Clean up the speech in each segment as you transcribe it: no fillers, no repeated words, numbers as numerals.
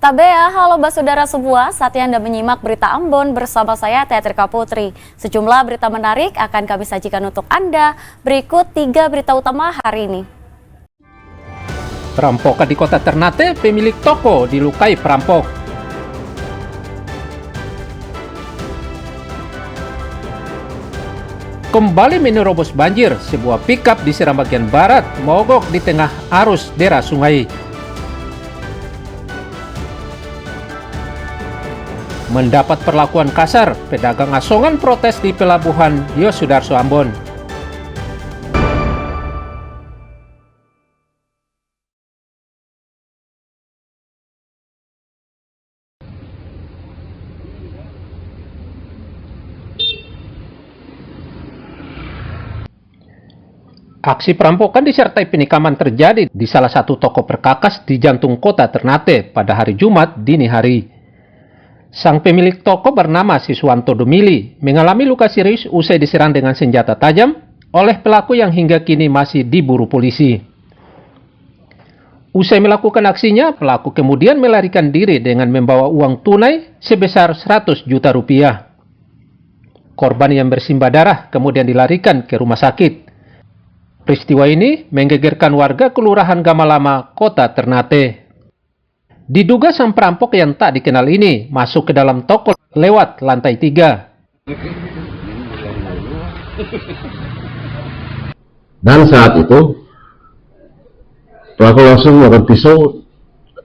Tabea, halo saudara semua, saatnya Anda menyimak berita Ambon bersama saya Teatrika Putri. Sejumlah berita menarik akan kami sajikan untuk Anda. Berikut 3 berita utama hari ini. Perampokan di kota Ternate, pemilik toko dilukai perampok. Kembali menerobos banjir, sebuah pikap di Seram bagian barat mogok di tengah arus deras sungai. Mendapat perlakuan kasar, pedagang asongan protes di pelabuhan Yosudarso Ambon. Aksi perampokan disertai penikaman terjadi di salah satu toko perkakas di jantung kota Ternate pada hari Jumat dini hari. Sang pemilik toko bernama Siswanto Domili mengalami luka serius usai diserang dengan senjata tajam oleh pelaku yang hingga kini masih diburu polisi. Usai melakukan aksinya, pelaku kemudian melarikan diri dengan membawa uang tunai sebesar 100 juta rupiah. Korban yang bersimbah darah kemudian dilarikan ke rumah sakit. Peristiwa ini menggegerkan warga Kelurahan Gamalama, Kota Ternate. Diduga sang perampok yang tak dikenal ini masuk ke dalam toko lewat lantai 3. Dan saat itu, pelaku langsung melakukan pisau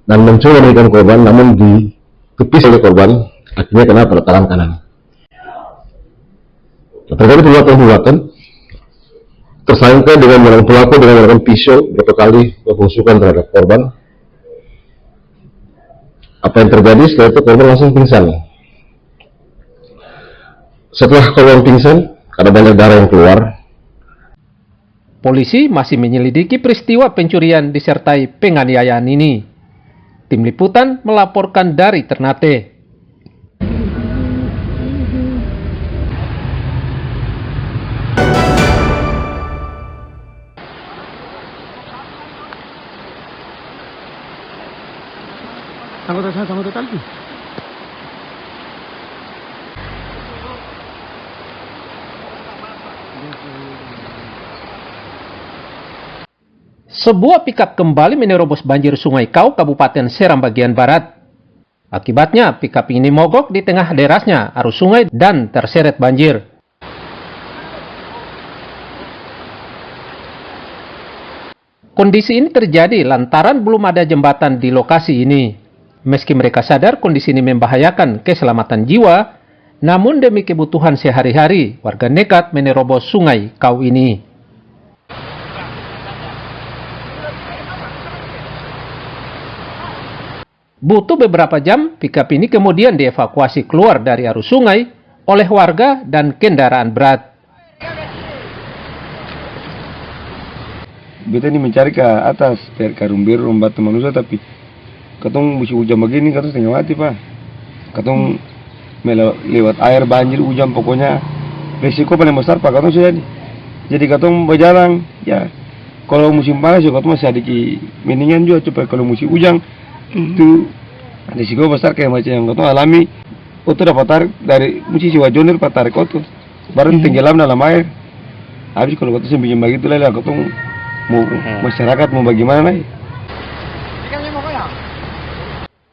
dan mencoba memberikan korban, namun ditepis oleh korban, akhirnya kena pada tangan kanan. Terjadi pembuatan, tersangka dengan menyerang pelaku dengan menggunakan pisau beberapa kali pengusukan terhadap korban. Apa yang terjadi setelah itu korban langsung pingsan. Setelah korban pingsan, karena banyak darah yang keluar, polisi masih menyelidiki peristiwa pencurian disertai penganiayaan ini. Tim liputan melaporkan dari Ternate. Anggota tadi. Sebuah pikap kembali menerobos banjir Sungai Kau, Kabupaten Seram bagian barat. Akibatnya, pikap ini mogok di tengah derasnya arus sungai dan terseret banjir. Kondisi ini terjadi lantaran belum ada jembatan di lokasi ini. Meski mereka sadar kondisi ini membahayakan keselamatan jiwa, namun demi kebutuhan sehari-hari, warga nekat menerobos Sungai Kau ini. Butuh beberapa jam, pikap ini kemudian dievakuasi keluar dari arus sungai oleh warga dan kendaraan berat. Beta ini mencari ke atas, dari Karumbir, Batu Manusia, tapi katong musim hujan begini, katong setengah mati, Pak. Katong lewat air, banjir, hujan, pokoknya risiko paling besar, Pak, katong sudah. Jadi katong berjalan, ya, kalau musim panas, ya katong masih ada mendingan juga, coba kalau musim hujan, itu risiko besar kayak macam yang katong alami. Oto dapat tarik dari musim Siwajonir, Pak, tarik oto, baru tenggelam dalam air. Habis kalau katong sembunyi begitu lah, katong mau masyarakat mau bagaimana nih?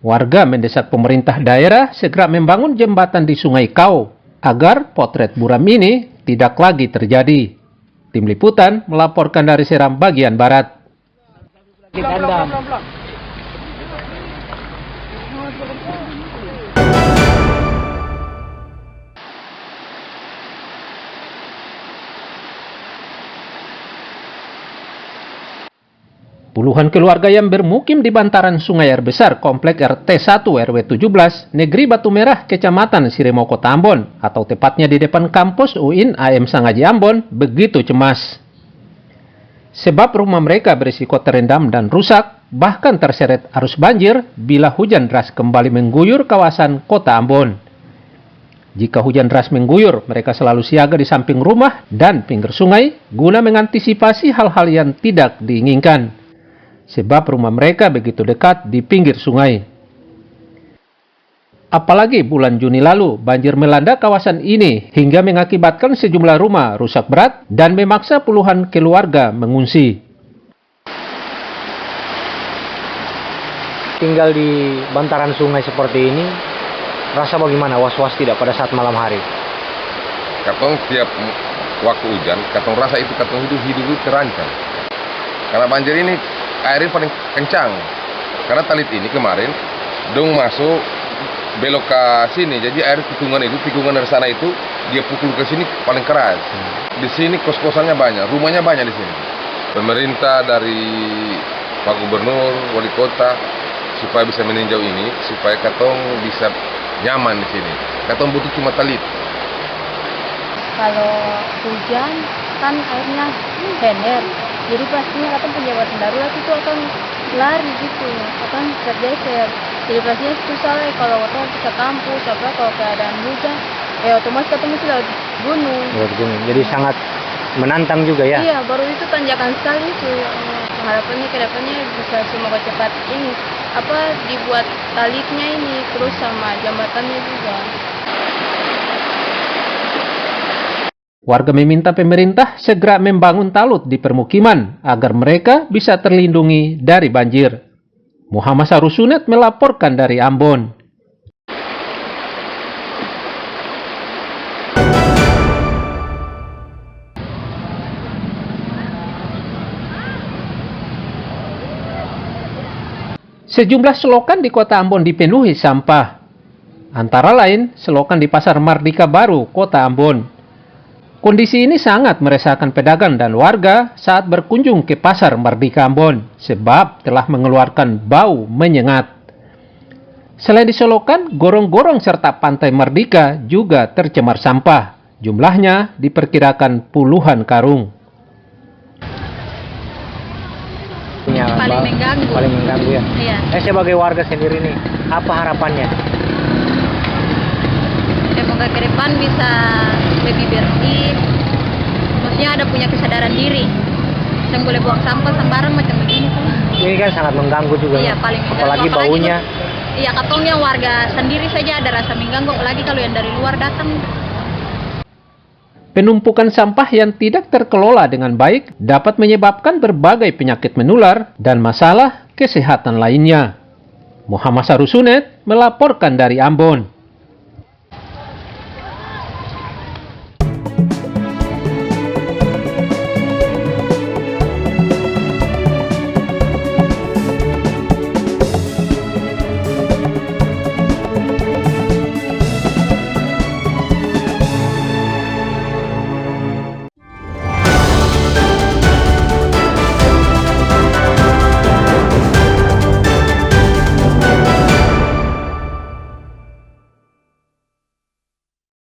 Warga mendesak pemerintah daerah segera membangun jembatan di Sungai Kau agar potret buram ini tidak lagi terjadi. Tim liputan melaporkan dari Seram bagian barat. Puluhan keluarga yang bermukim di bantaran sungai air besar Komplek RT1 RW 17 Negeri Batu Merah Kecamatan Siremoko Ambon atau tepatnya di depan kampus UIN AM Sangaji Ambon begitu cemas. Sebab rumah mereka berisiko terendam dan rusak, bahkan terseret arus banjir bila hujan deras kembali mengguyur kawasan kota Ambon. Jika hujan deras mengguyur, mereka selalu siaga di samping rumah dan pinggir sungai guna mengantisipasi hal-hal yang tidak diinginkan. Sebab rumah mereka begitu dekat di pinggir sungai. Apalagi bulan Juni lalu, banjir melanda kawasan ini hingga mengakibatkan sejumlah rumah rusak berat dan memaksa puluhan keluarga mengungsi. Tinggal di bantaran sungai seperti ini, rasa bagaimana? Was-was tidak pada saat malam hari? Katong tiap waktu hujan, katong rasa itu katong hidup itu terancam. Karena banjir ini airnya paling kencang. Karena talit ini kemarin dong masuk belok ke sini, jadi air tikungan dari sana itu dia pukul ke sini paling keras. Di sini kos-kosannya banyak, rumahnya banyak di sini. Pemerintah dari Pak Gubernur, Wali Kota supaya bisa meninjau ini, supaya katong bisa nyaman di sini. Katong butuh cuma talit. Kalau hujan kan airnya hender, jadi pastinya katong pejabat darurat itu akan lari gitu, akan tergeser. Jadi pastinya susah lah kalau katong ke kampus, apa kalau keadaan hujan, ya otomatis katong mesti lewat gunung. Jadi sangat menantang juga ya? Iya, baru itu tanjakan sekali itu. Harapannya kedepannya bisa semoga cepat ini, apa dibuat talitnya ini, terus sama jambatannya juga. Warga meminta pemerintah segera membangun talut di permukiman agar mereka bisa terlindungi dari banjir. Muhammad Sarusunet melaporkan dari Ambon. Sejumlah selokan di kota Ambon dipenuhi sampah. Antara lain, selokan di Pasar Mardika Baru, kota Ambon. Kondisi ini sangat meresahkan pedagang dan warga saat berkunjung ke Pasar Mardika Ambon, sebab telah mengeluarkan bau menyengat. Selain di selokan, gorong-gorong serta pantai Mardika juga tercemar sampah. Jumlahnya diperkirakan puluhan karung. Paling mengganggu ya. Iya. Sebagai warga sendiri nih, apa harapannya? Semoga ke depan bisa lebih bersih, maksudnya ada punya kesadaran diri, dan boleh buang sampah sembarang macam begini kan. Ini kan sangat mengganggu juga. Iya, paling mengganggu. Apalagi baunya. Iya, katong yang warga sendiri saja ada rasa mengganggu, apalagi kalau yang dari luar datang. Penumpukan sampah yang tidak terkelola dengan baik dapat menyebabkan berbagai penyakit menular dan masalah kesehatan lainnya. Muhammad Sarusunet melaporkan dari Ambon.